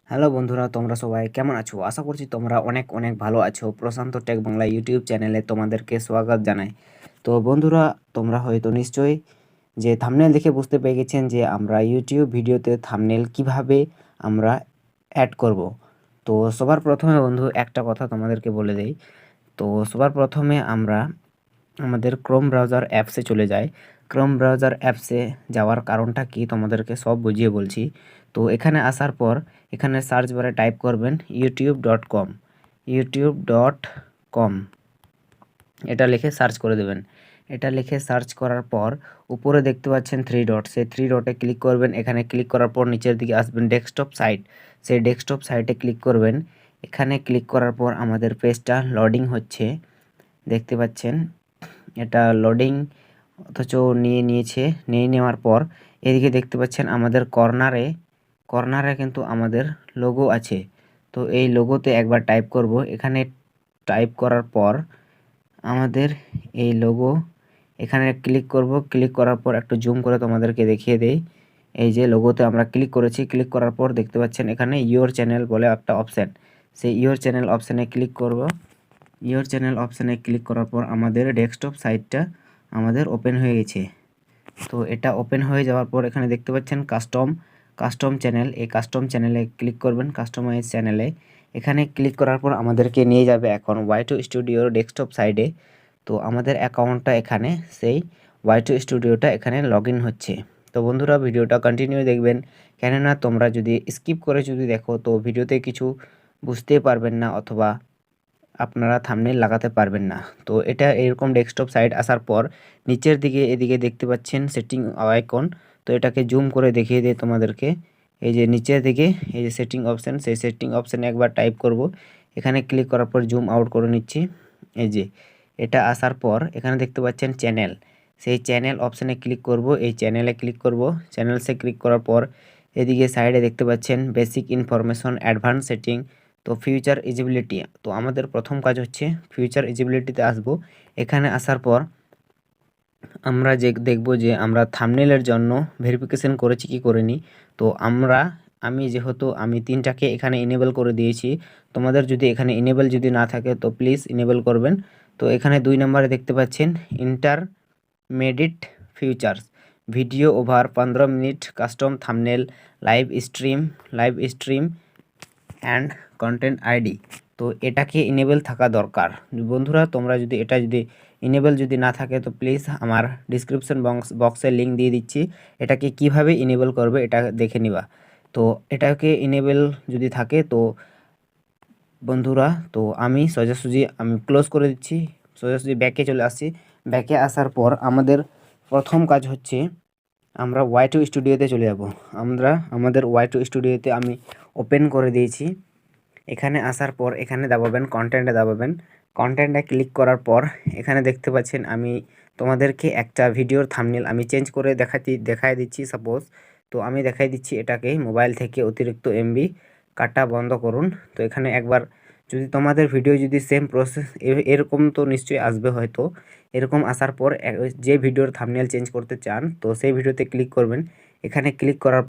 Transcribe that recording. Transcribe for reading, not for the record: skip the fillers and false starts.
Hello বন্ধুরা, তোমরা সবাই কেমন আছো? আশা করছি তোমরা অনেক অনেক ভালো আছো। প্রশান্ত টেক বাংলা ইউটিউব চ্যানেলে তোমাদেরকে স্বাগত জানাই। তো বন্ধুরা, তোমরা হয়তো নিশ্চয়ই যে থাম্বনেল দেখে বুঝতে পেরে গেছেন যে আমরা ইউটিউব ভিডিওতে থাম্বনেল কিভাবে আমরা অ্যাড করব। তো সবার প্রথমে বন্ধু একটা কথা তোমাদেরকে বলে দেই। তো সবার প্রথমে আমরা আমাদের ক্রোম ব্রাউজার অ্যাপসে চলে যাই। ক্রোম ব্রাউজার অ্যাপসে যাওয়ার কারণটা কি তোমাদেরকে সব বুঝিয়ে বলছি। তো এখানে আসার পর এখানে সার্চ বারে টাইপ করবেন youtube.com youtube.com এটা লিখে সার্চ করে দেবেন। এটা লিখে সার্চ করার পর উপরে দেখতে পাচ্ছেন থ্রি ডট, সেই থ্রি ডটে ক্লিক করবেন। এখানে ক্লিক করার পর নিচের দিকে আসবেন ডেস্কটপ সাইট, সেই ডেস্কটপ সাইটে ক্লিক করবেন। এখানে ক্লিক করার পর আমাদের পেজটা লোডিং হচ্ছে, দেখতে পাচ্ছেন এটা লোডিং অথচ নিয়ে নেওয়ার পর এদিকে দেখতে পাচ্ছেন আমাদের কর্নারে কিন্তু আমাদের লোগো আছে। তো এই লোগোতে একবার টাইপ করব। এখানে টাইপ করার পর আমাদের এই লোগো এখানে ক্লিক করব। ক্লিক করার পর একটু জুম করে তোমাদেরকে দেখিয়ে দেই। এই যে লোগোতে আমরা ক্লিক করেছি, ক্লিক করার পর দেখতে পাচ্ছেন এখানে ইওর চ্যানেল বলে একটা অপশান, সেই ইওর চ্যানেল অপশানে ক্লিক করব। ইওর চ্যানেল অপশানে ক্লিক করার পর আমাদের ডেস্কটপ সাইটটা আমাদের ওপেন হয়ে গেছে। তো এটা ওপেন হয়ে যাওয়ার পর এখানে দেখতে পাচ্ছেন কাস্টম চ্যানেল, এই কাস্টম চ্যানেলে ক্লিক করবেন। কাস্টমাইজ চ্যানেলে এখানে ক্লিক করার পর আমাদেরকে নিয়ে যাবে এখন ওয়াই2 স্টুডিওর ডেস্কটপ সাইডে। তো আমাদের অ্যাকাউন্টটা এখানে, সেই ওয়াই2 স্টুডিওটা এখানে লগ ইন হচ্ছে। তো বন্ধুরা, ভিডিওটা কন্টিনিউ দেখবেন, কেননা তোমরা যদি স্কিপ করে যদি দেখো তো ভিডিওতে কিছু বুঝতে পারবেন না অথবা আপনারা থাম্বনেল লাগাতে পারবেন না। তো এটা এরকম ডেস্কটপ সাইট আসার পর নিচের দিকে এদিকে দেখতে পাচ্ছেন সেটিং আইকন। তো এটাকে জুম করে দেখিয়ে দিই তোমাদেরকে। এই যে নিচের দিকে এই যে সেটিং অপশান, সেই সেটিং অপশানে একবার টাইপ করব। এখানে ক্লিক করার পর জুম আউট করে নিচ্ছি। এই যে এটা আসার পর এখানে দেখতে পাচ্ছেন চ্যানেল, সেই চ্যানেল অপশানে ক্লিক করব। এই চ্যানেলে ক্লিক করব। চ্যানেলসে ক্লিক করার পর এদিকে সাইডে দেখতে পাচ্ছেন বেসিক ইনফরমেশন, অ্যাডভান্স সেটিং, তো ফিউচার ইজিবিলিটি। তো আমাদের প্রথম কাজ হচ্ছে ফিউচার ইজিবিলিটিতে আসব। এখানে আসার পর আমরা দেখব যে আমরা থাম্বনেলের জন্য ভেরিফিকেশন করেছি কি করিনি। তো যেহেতু আমি তিনটাকে এখানে ইনেবল করে দিয়েছি। তোমাদের যদি এখানে ইনেবল যদি না থাকে তো প্লিজ ইনেবল করবেন। তো এখানে 2 নম্বরে দেখতে পাচ্ছেন intermediate features, video over 15 minute, custom thumbnail, live stream and content ID. তো এটাকে ইনেবল থাকা দরকার বন্ধুরা। তোমরা যদি এটা যদি ইনেবল যদি না থাকে তো প্লিজ আমার ডিসক্রিপশন বক্সে লিঙ্ক দিয়ে দিচ্ছি, এটাকে কিভাবে ইনেবল করবে এটা দেখে নিবা। তো এটাকে ইনেবল যদি থাকে তো বন্ধুরা, তো আমি সোজাসুজি ক্লোজ করে দিচ্ছি, সোজাসুজি ব্যাকে চলে আসছি। ব্যাকে আসার পর আমাদের প্রথম কাজ হচ্ছে আমরা ওয়াই2 স্টুডিওতে চলে যাব। আমাদের ওয়াই2 স্টুডিওতে আমি ওপেন করে দিয়েছি। এখানে আসার পর এখানে দাবাবেন কন্টেন্টে দাবাবেন। কন্টেন্টে ক্লিক করার পর এখানে দেখতে পাচ্ছেন আমি তোমাদেরকে একটা ভিডিওর থাম্বনেল আমি চেঞ্জ করে দেখাই দিচ্ছি সাপোজ। তো আমি দেখাই দিচ্ছি এটাকে মোবাইল থেকে অতিরিক্ত এমবি কাটা বন্ধ করুন। তো এখানে একবার যদি তোমাদের ভিডিও যদি সেম প্রসেস এরকম তো নিশ্চয়ই আসবে, হয়তো এরকম আসার পর যে ভিডিওর থাম্বনেল চেঞ্জ করতে চান তো সেই ভিডিওতে ক্লিক করবেন। এখানে ক্লিক করার